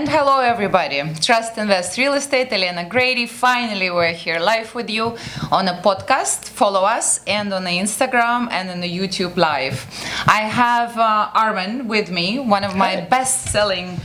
hello everybody. Trust Invest Real Estate, Elena Grady. Finally, we're here live with you on a podcast. Follow us and on the Instagram and on the YouTube live. I have Armen with me, one of my best-selling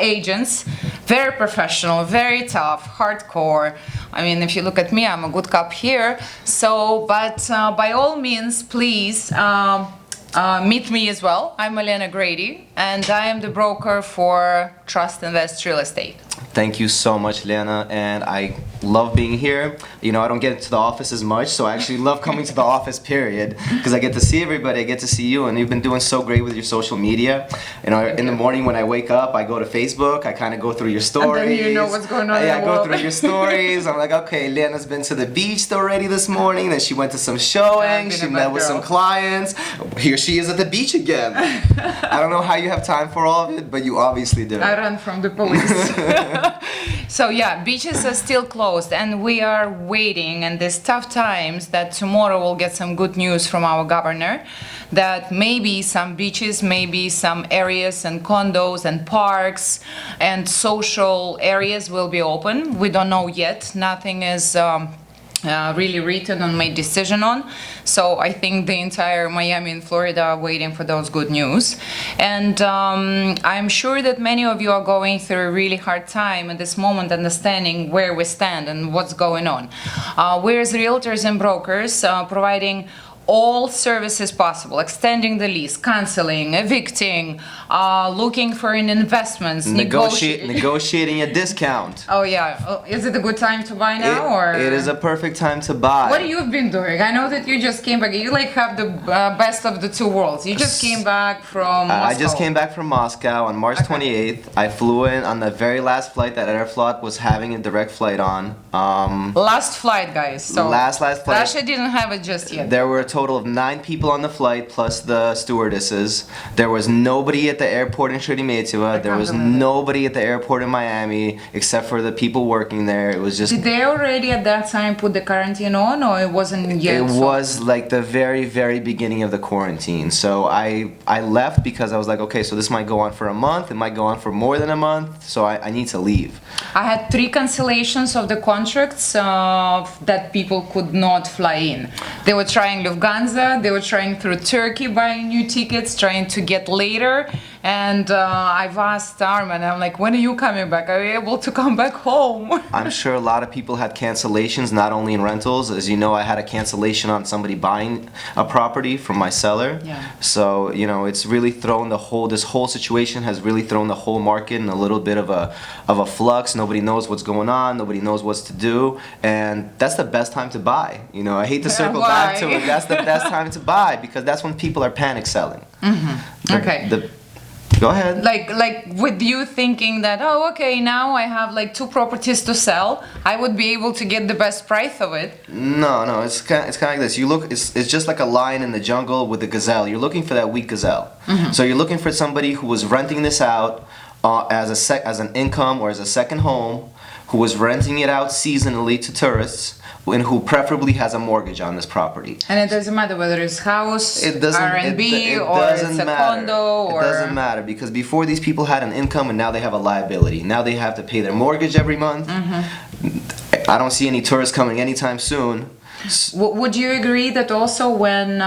agents. Very professional, very tough, hardcore. I mean, if you look at me, I'm a good cop here. But by all means, please meet me as well. I'm Elena Grady, and I am the broker for Trust Invest Real Estate. Thank you so much, Lena, and I love being here. You know, I don't get into the office as much, so I actually love coming to the office, period, because I get to see everybody, I get to see you, and you've been doing so great with your social media. You know, in the morning when I wake up, I go to Facebook, I kind of go through your stories. And then you know what's going on in the I go world. through your stories. I'm like, okay, Lena's been to the beach already this morning, then she went to some showings, she met with some clients. Here she is at the beach again. I don't know how you have time for all of it, but you obviously do. I run from the police. So yeah, beaches are still closed, and we are waiting in these tough times that tomorrow we'll get some good news from our governor that maybe some beaches, maybe some areas and condos and parks and social areas will be open. We don't know yet. Nothing is really written and made decision on. So I think the entire Miami and Florida are waiting for those good news. And I'm sure that many of you are going through a really hard time at this moment, understanding where we stand and what's going on. We as realtors and brokers providing all services possible, extending the lease, canceling, evicting, looking for an investments, negotiating a discount. Oh yeah, is it a good time to buy now, or? It is a perfect time to buy. What you've been doing? I know that you just came back. You like have the best of the two worlds. You just came back from Moscow. I just came back from Moscow on March 28th. I flew in on the very last flight that Aeroflot was having a direct flight on. Last flight, guys. So last flight. Russia didn't have it just yet. There were a total of 9 people on the flight plus the stewardesses. There was nobody at the airport in Sheremetyevo. There was nobody at the airport in Miami except for the people working there. It was just. Did they already at that time put the quarantine on, or it wasn't yet? It was like the very, very beginning of the quarantine. So I left because I was like, okay, so this might go on for a month. It might go on for more than a month. So I need to leave. I had 3 cancellations of the contracts that people could not fly in. They were trying Lufthansa. They were trying through Turkey, buying new tickets, trying to get later. And I've asked Armen, I'm like, when are you coming back? Are you able to come back home? I'm sure a lot of people had cancellations, not only in rentals. As you know, I had a cancellation on somebody buying a property from my seller. Yeah. So, you know, it's really thrown this whole situation has really thrown the whole market in a little bit of a flux. Nobody knows what's going on. Nobody knows what to do. And that's the best time to buy. You know, I hate to circle back to it. That's the best time to buy because that's when people are panic selling. Okay. Go ahead. Like with you thinking that, oh, okay, now I have like 2 properties to sell, I would be able to get the best price of it. No, it's kind of like this. You look, it's just like a lion in the jungle with a gazelle. You're looking for that weak gazelle. So you're looking for somebody who was renting this out as an income or as a second home, who was renting it out seasonally to tourists, and who preferably has a mortgage on this property. And it doesn't matter whether it's house, R&B, it or doesn't it's a matter. condo, or... It doesn't matter because before these people had an income and now they have a liability. Now they have to pay their mortgage every month. I don't see any tourists coming anytime soon. Would you agree that also when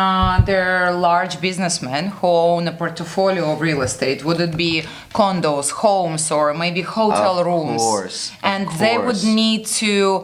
there are large businessmen who own a portfolio of real estate, would it be condos, homes, or maybe hotel rooms? Of course. They would need to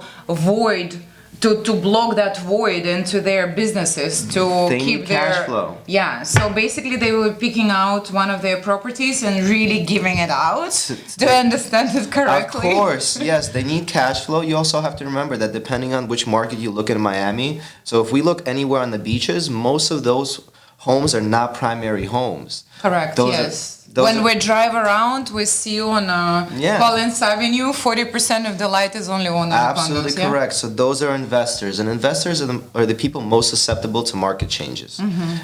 to block that void into their businesses to keep their cash flow. Yeah, so basically they were picking out one of their properties and really giving it out. Do I understand it correctly? Of course, yes, they need cash flow. You also have to remember that depending on which market you look at in Miami, so if we look anywhere on the beaches, most of those homes are not primary homes. Correct, yes. When we drive around, we see on Collins Avenue, 40% of the light is only on the Absolutely condos, correct. So those are investors, and investors are the people most susceptible to market changes.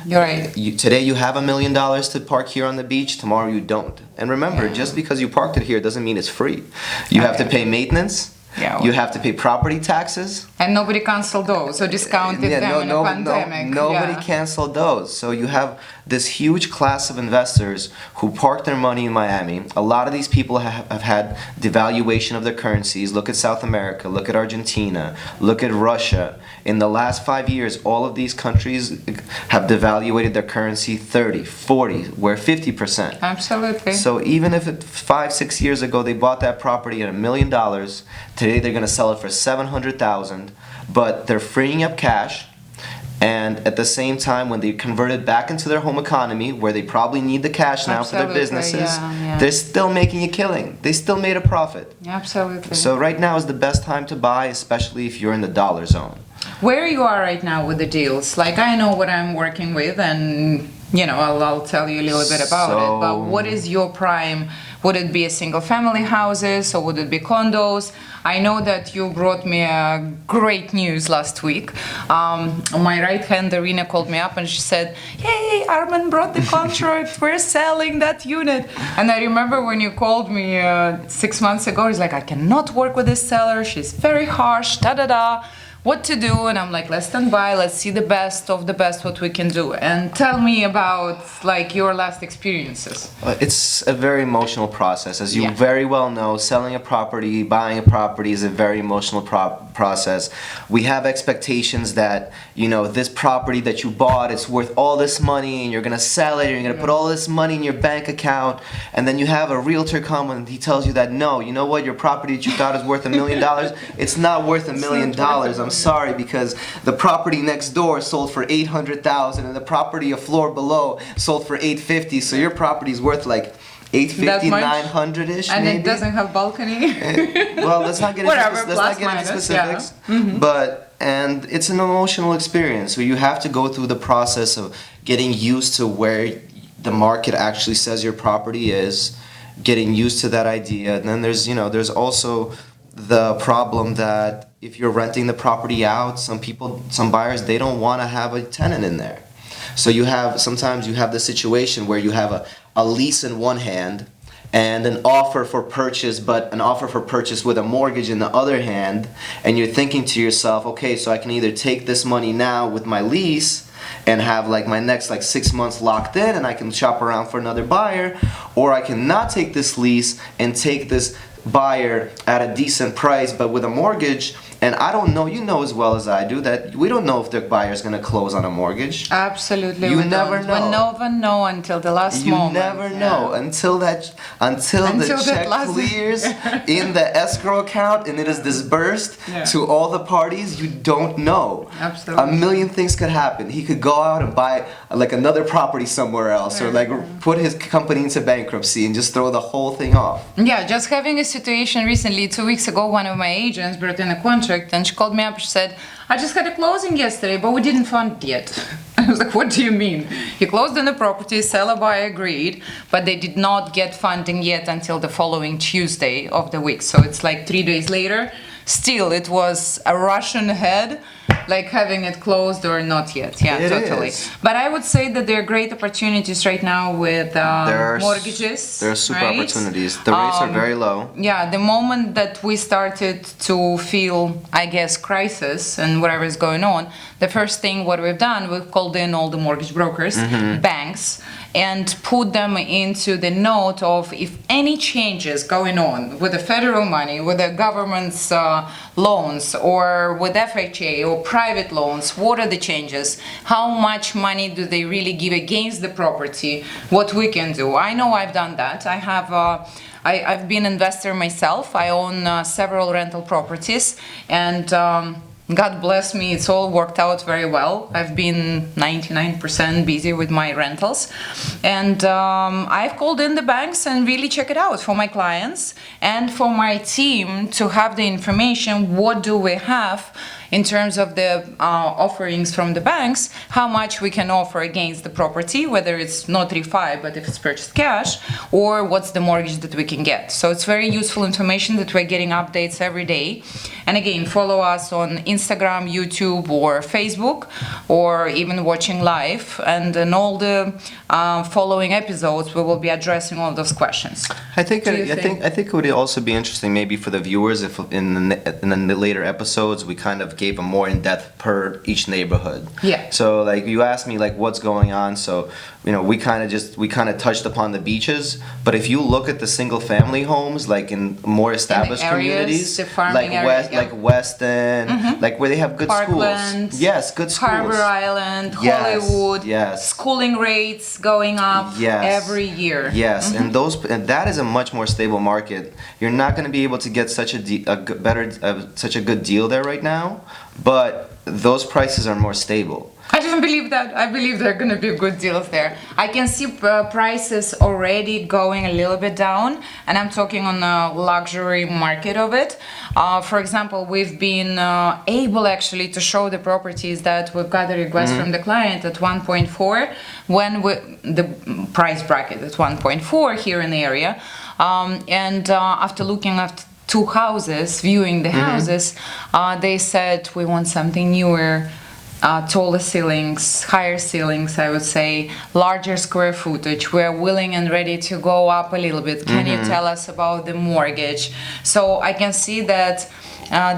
You're right. Today you have $1 million to park here on the beach, tomorrow you don't. And remember, just because you parked it here doesn't mean it's free. You have to pay maintenance. Yeah. You have to pay property taxes. And nobody canceled those or discounted them in a pandemic. Nobody Yeah. canceled those. So you have this huge class of investors who park their money in Miami. A lot of these people have had devaluation of their currencies. Look at South America, look at Argentina, look at Russia. In the last 5 years, all of these countries have devaluated their currency 30, 40, where 50%. Absolutely. So even if 5, 6 years ago they bought that property at $1 million, today they're going to sell it for $700,000, but they're freeing up cash. And at the same time, when they convert it back into their home economy, where they probably need the cash now for their Absolutely, businesses, yeah. they're still making a killing. They still made a profit. Absolutely. So right now is the best time to buy, especially if you're in the dollar zone. Where you are right now with the deals, like I know what I'm working with, and I'll tell you a little bit about it. But what is your prime? Would it be a single family houses or would it be condos? I know that you brought me a great news last week. My right hand, Irina, called me up and she said, "Hey, Arman brought the contract. We're selling that unit." And I remember when you called me 6 months ago, he's like, "I cannot work with this seller. She's very harsh, da-da-da. What to do?" And I'm like, let's stand by, let's see the best of the best what we can do. And tell me about like your last experiences. It's a very emotional process. As you Yeah. very well know, selling a property, buying a property is a very emotional process. We have expectations that, this property that you bought, it's worth all this money and you're going to sell it and you're going to put all this money in your bank account. And then you have a realtor come and he tells you that, no, you know what, your property that you thought is worth $1 million, it's not worth $1 million. I'm sorry, because the property next door sold for $800,000 and the property a floor below sold for $850. So your property is worth like $850, $900-ish, and maybe. it doesn't have balcony. Well, let's not get into specifics. Yeah. Mm-hmm. And it's an emotional experience. So you have to go through the process of getting used to where the market actually says your property is, getting used to that idea. And then there's also the problem that if you're renting the property out, some buyers, they don't want to have a tenant in there. So sometimes you have the situation where you have a lease in one hand and an offer for purchase, but an offer for purchase with a mortgage in the other hand, and you're thinking to yourself, okay, so I can either take this money now with my lease and have like my next 6 months locked in and I can shop around for another buyer, or I can not take this lease and take this buyer at a decent price but with a mortgage. And I don't know, you know as well as I do, that we don't know if the buyer's going to close on a mortgage. Absolutely. You never know. We never know until the last moment. You never know until the check clears in the escrow account and it is disbursed to all the parties. You don't know. Absolutely. A million things could happen. He could go out and buy another property somewhere else, or put his company into bankruptcy and just throw the whole thing off. Yeah, just having a situation recently, 2 weeks ago, one of my agents brought in a contract and she called me up. She said, "I just had a closing yesterday, but we didn't fund it yet." I was like, "What do you mean?" He closed on the property, seller buyer agreed, but they did not get funding yet until the following Tuesday of the week. So it's like 3 days later. Still, it was a Russian head, like having it closed or not yet. Yeah, totally. Is. But I would say that there are great opportunities right now with mortgages. There are super right? opportunities. The rates are very low. Yeah, the moment that we started to feel, I guess, crisis and whatever is going on, the first thing what we've done, we've called in all the mortgage brokers, banks, and put them into the note of if any changes going on with the federal money, with the government's loans, or with FHA or private loans, what are the changes? How much money do they really give against the property? What we can do? I know I've done that. I have. I've been an investor myself. I own several rental properties, and God bless me, it's all worked out very well. I've been 99% busy with my rentals, and I've called in the banks and really check it out for my clients and for my team to have the information. What do we have in terms of the offerings from the banks, how much we can offer against the property, whether it's not refi, but if it's purchased cash, or what's the mortgage that we can get. So it's very useful information that we're getting updates every day. And again, follow us on Instagram, YouTube, or Facebook, or even watching live. And in all the following episodes, we will be addressing all those questions. I think it would also be interesting maybe for the viewers if in the later episodes we kind of gave a more in-depth per each neighborhood. Yeah. So like you asked me like what's going on, so we kind of touched upon the beaches, but if you look at the single family homes like in more established areas, communities the farming areas, like Weston, like where they have good Parkland, schools. Yes, good schools. Harbor Island, Yes, Hollywood, yes. schooling rates going up every year. Yes, and that is a much more stable market. You're not going to be able to get such such a good deal there right now, but those prices are more stable. I don't believe that. I believe there are going to be good deals there. I can see prices already going a little bit down, and I'm talking on the luxury market of it. For example, we've been able actually to show the properties that we've got a request from the client at 1.4 when the price bracket at 1.4 here in the area. And after looking at two houses, viewing the houses, they said we want something newer. Taller ceilings, higher ceilings, I would say, larger square footage. We're willing and ready to go up a little bit. Can you tell us about the mortgage? So I can see that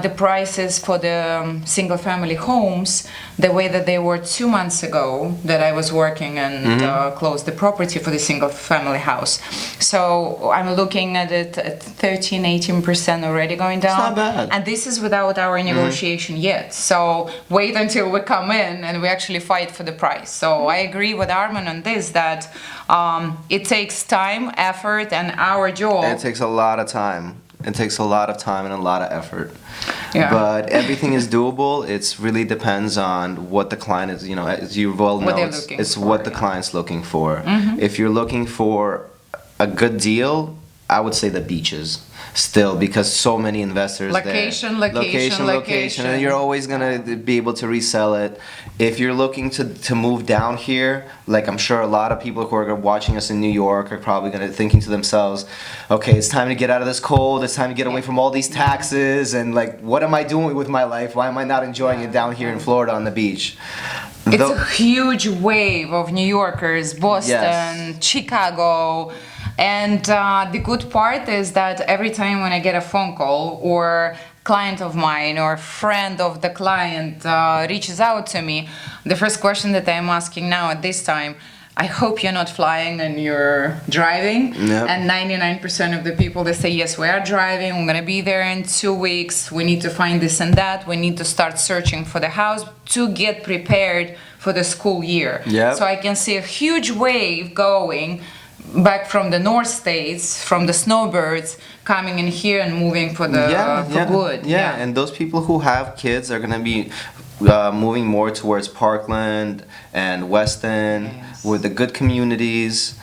the prices for the single family homes, the way that they were 2 months ago that I was working and closed the property for the single family house. So I'm looking at it at 13-18% already going down. It's not bad. And this is without our negotiation yet. So wait until we come in and we actually fight for the price. So I agree with Armin on this, that it takes time, effort, and our job. It takes a lot of time. It takes a lot of time and a lot of effort. Yeah. But everything is doable. It really depends on what the client is, as you well know, it's what the client's looking for. If you're looking for a good deal, I would say the beaches still, because so many investors location, and you're always gonna be able to resell it. If you're looking to move down here, like I'm sure a lot of people who are watching us in New York are probably gonna thinking to themselves, okay, it's time to get out of this cold, it's time to get away from all these taxes, and like, what am I doing with my life? Why am I not enjoying it down here in Florida on the beach? It's a huge wave of New Yorkers, Boston, Chicago. And the good part is that every time when I get a phone call or client of mine or friend of the client reaches out to me, the first question that I'm asking now at this time, I hope you're not flying and you're driving. Yep. And 99% of the people, they say, yes, we are driving. We're going to be there in 2 weeks. We need to find this and that. We need to start searching for the house to get prepared for the school year. Yep. So I can see a huge wave going back from the North States, from the snowbirds coming in here and moving for good. Yeah, and those people who have kids are gonna be moving more towards Parkland and Weston with the good communities.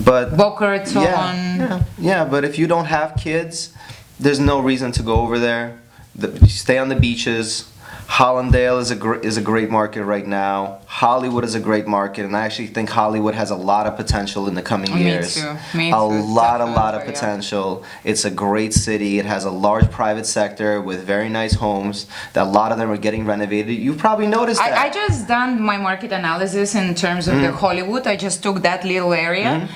But Boca Raton. But if you don't have kids, there's no reason to go over there. Stay on the beaches. Hollandale is a great market right now. Hollywood is a great market, and I actually think Hollywood has a lot of potential in the coming years. Me too. A lot of potential. It's a great city. It has a large private sector with very nice homes. That a lot of them are getting renovated. You've probably noticed that. I just done my market analysis in terms of the Hollywood. I just took that little area.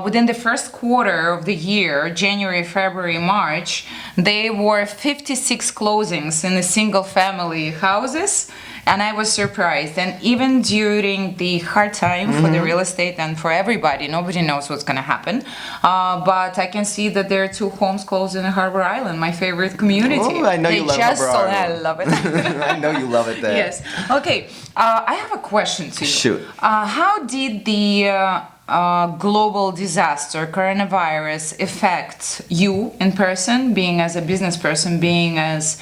Within the first quarter of the year, January, February, March, there were 56 closings in the single family houses, and I was surprised. And even during the hard time for the real estate and for everybody, nobody knows what's going to happen, but I can see that there are 2 homes closed in Harbor Island, my favorite community. Oh, I know you love Harbor Island. I love it. I know you love it there. Yes. Okay, I have a question to you. Shoot. How did the global disaster, coronavirus, affect you in person, being as a business person, being as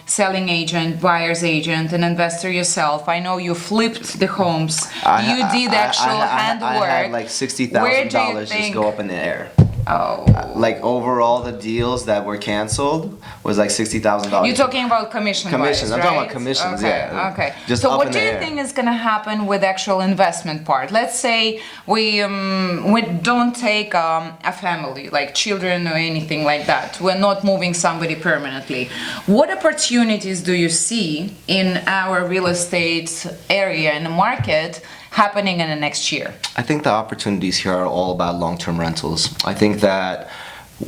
selling agent, buyer's agent, an investor yourself? I know you flipped the homes. You did actual handwork. I had like $60,000 just go up in the air. Oh. Like overall, the deals that were canceled was like $60,000. You're talking about Commissions. I'm right? talking about commissions. Okay, Yeah. okay. Just so up what in do the you air. think is going to happen with actual investment part? Let's say we don't take a family, like children or anything like that. We're not moving somebody permanently. What opportunities do you see in our real estate area and the market happening in the next year? I think the opportunities here are all about long-term rentals. I think that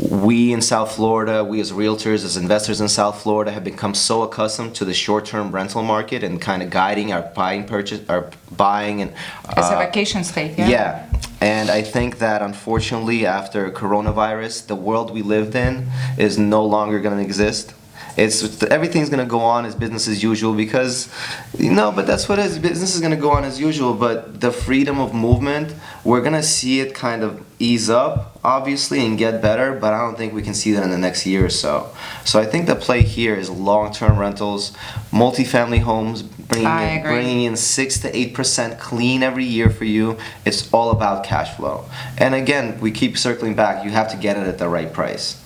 we in South Florida, we as realtors, as investors in South Florida, have become so accustomed to the short-term rental market and kind of guiding our buying and As a vacation state, yeah? yeah. And I think that unfortunately, after coronavirus, the world we lived in is no longer going to exist. Everything's gonna go on as business as usual because, but that's what it is. Business is gonna go on as usual, but the freedom of movement, we're gonna see it kind of ease up, obviously, and get better, but I don't think we can see that in the next year or so. So I think the play here is long-term rentals, multifamily homes, bringing in 6 to 8% clean every year for you. It's all about cash flow. And again, we keep circling back, you have to get it at the right price.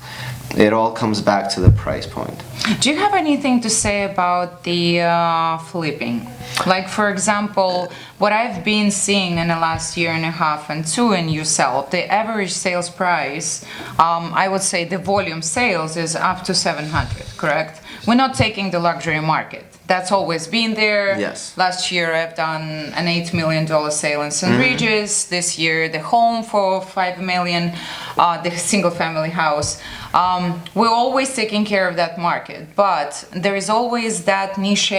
It all comes back to the price point. Do you have anything to say about the flipping? Like, for example, what I've been seeing in the last year and a half and two in yourself, the average sales price, I would say the volume sales is up to 700, correct? We're not taking the luxury market. That's always been there. Yes. Last year I've done an $8 million sale in St. Regis. This year the home for $5 million, the single family house. We're always taking care of that market, but there is always that niche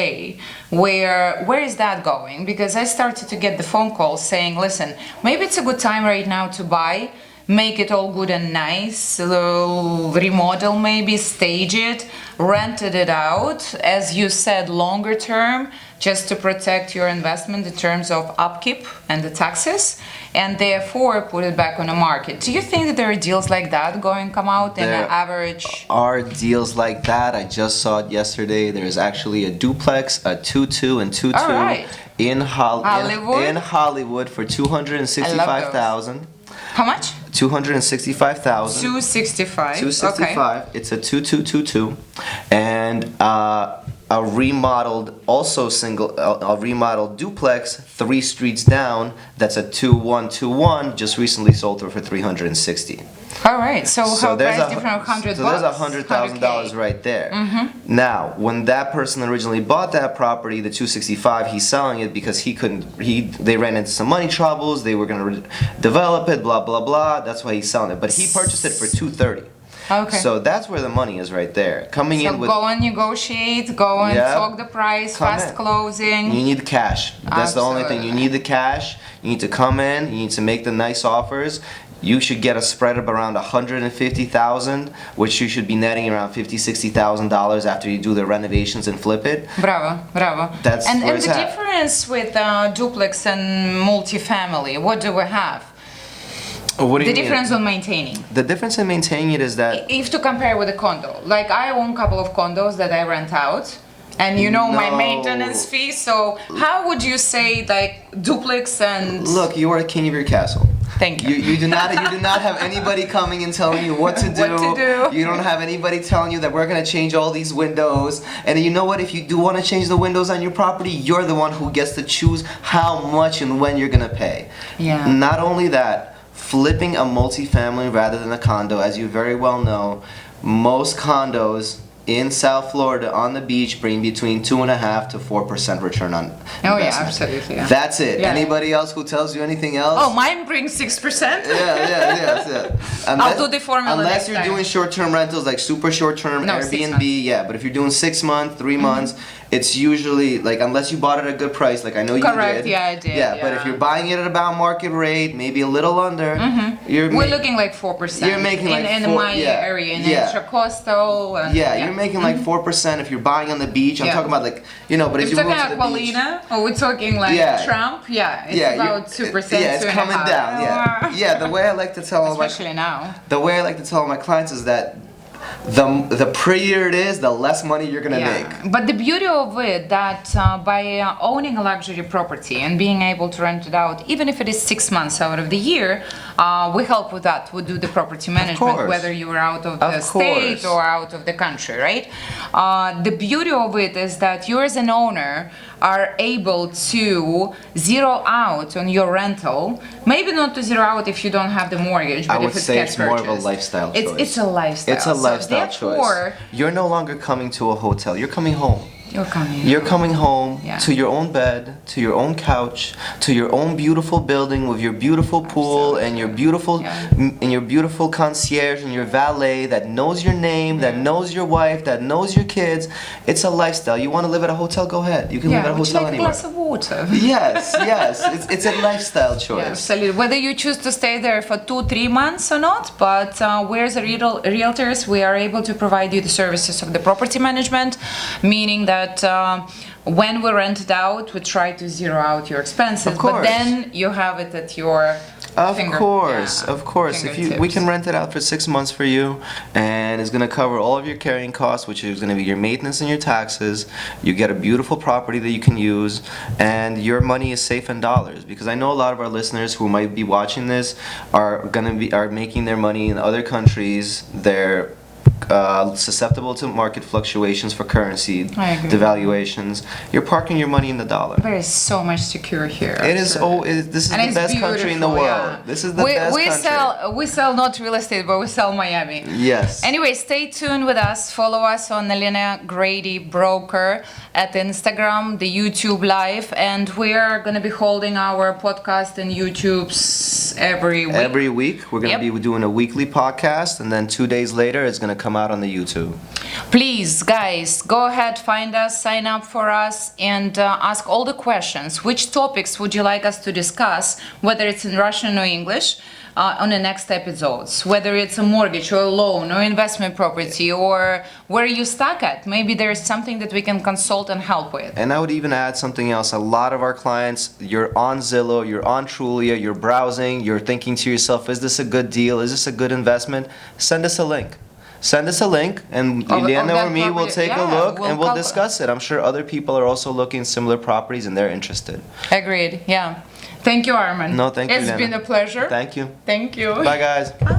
where is that going? Because I started to get the phone calls saying, listen, maybe it's a good time right now to buy, make it all good and nice, remodel maybe, stage it, rented it out, as you said, longer term, just to protect your investment in terms of upkeep and the taxes, and therefore put it back on the market. Do you think that there are deals like that going to come out in an average? Are deals like that. I just saw it yesterday. There's actually a duplex, a 2-2 and 2-2 right. in Hollywood? in Hollywood for $265,000. How much? $265,000. 265. 265. Okay. It's a 2-2-2-2, and a remodeled, a remodeled duplex 3 streets down. That's a 2-1-2-1. Just recently sold for $360,000. All right. So how there's price different? $100. So there's $100,000 right there. Now, when that person originally bought that property, the 265, he's selling it because they ran into some money troubles. They were going to develop it, blah blah blah. That's why he's selling it. But he purchased it for $230,000. Okay. So that's where the money is right there. Coming in with. Go and negotiate, go and talk the price, fast closing. You need cash. That's the only thing. You Absolutely. need the cash. You need to come in. You need to make the nice offers. You should get a spread of around $150,000, which you should be netting around $50,000-$60,000 after you do the renovations and flip it. Bravo, bravo. That's and where and it's the at. difference with duplex and multifamily, what do we have? What do The you mean? difference on maintaining. The difference in maintaining it is that If to compare with a condo, like I own a couple of condos that I rent out, and my No. maintenance fee. So how would you say like duplex and? look, you are the king of your castle. Thank you. You do not have anybody coming and telling you what to do. What to do. You don't have anybody telling you that we're gonna change all these windows. And you know what? If you do want to change the windows on your property, you're the one who gets to choose how much and when you're gonna pay. Yeah. Not only that, flipping a multifamily rather than a condo, as you very well know, most condos in South Florida on the beach bring between 2.5% to 4% return on investment. Oh yeah, absolutely. Yeah. That's it. Yeah. Anybody else who tells you anything else? Oh, mine brings 6%. Yeah. I'll do the formula Unless next you're time. doing short-term rentals, like super short-term No, 6 Airbnb, months. yeah. But if you're doing 6 months, 3 months, it's usually like unless you bought it at a good price, like I know you Correct, did. yeah, I did, Yeah, but if yeah. you're buying it at about market rate, maybe a little under, We're looking like 4%. You're making like in 4 my yeah, area in yeah. Intracoastal. And, You're making like 4% if you're buying on the beach. I'm Yeah. talking about like but if We're you talking move to the beach. Aqualina, or we're talking like Yeah. Trump. Yeah, it's Yeah, about 2%. Yeah, it's coming 2.5. down. Yeah, the way I like to tell all Especially now. the way I like to tell my clients is that the prettier it is, the less money you're gonna make. But the beauty of it that by owning a luxury property and being able to rent it out, even if it is 6 months out of the year, we help with that. We do the property management, course. whether you are out of the Of state course. or out of the country, right? The beauty of it is that you as an owner are able to zero out on your rental. Maybe not to zero out if you don't have the mortgage, but I would if it's say cash it's more of a purchase. lifestyle It's choice. it's a lifestyle. It's a So lifestyle therefore, choice. You're no longer coming to a hotel. You're coming home. you're coming. You're coming home Yeah. to your own bed, to your own couch, to your own beautiful building with your beautiful pool and your beautiful Yeah. and your beautiful concierge and your valet that knows your name, that knows your wife, that knows your kids. It's a lifestyle. You want to live at a hotel? Go ahead. You can live at a would you hotel like a anywhere. glass of water? Yes, yes. It's a lifestyle Yeah, choice. absolutely. Whether you choose to stay there for 2-3 months or not, but we as a realtors, we are able to provide you the services of the property management, meaning that when we rent it out, we try to zero out your expenses, Of course. but then you have it at your Of course, yeah, of course. If we fingertips. can rent it out for 6 months for you, and it's gonna cover all of your carrying costs, which is gonna be your maintenance and your taxes. You get a beautiful property that you can use, and your money is safe in dollars. Because I know a lot of our listeners who might be watching this are making their money in other countries. They're susceptible to market fluctuations for currency I agree. devaluations. You're parking your money in the dollar. There is so much secure here. It is. absolutely. This is And the it's best country in the beautiful, world. yeah. This is the best country. We sell not real estate, but we sell Miami. Yes. Anyway, stay tuned with us. Follow us on Elena Grady Broker at Instagram, the YouTube Live, and we are going to be holding our podcast and YouTubes every week. Every week, we're going to Yep. be doing a weekly podcast, and then 2 days later, it's going to come out on the YouTube. Please, guys, go ahead, find us, sign up for us, and ask all the questions. Which topics would you like us to discuss, whether it's in Russian or English, on the next episodes? Whether it's a mortgage or a loan or investment property, or where you stuck at. Maybe there is something that we can consult and help with. And I would even add something else. A lot of our clients, you're on Zillow, you're on Trulia, you're browsing, you're thinking to yourself, is this a good deal? Is this a good investment? Send us a link. Send us a link, and Of Ileana that or me will property, take a yeah, look we'll and we'll cover. discuss it. I'm sure other people are also looking similar properties and they're interested. Agreed, yeah. Thank you, Armin. No, thank you, It's Elena. been a pleasure. Thank you. Thank you. Bye, guys. Bye.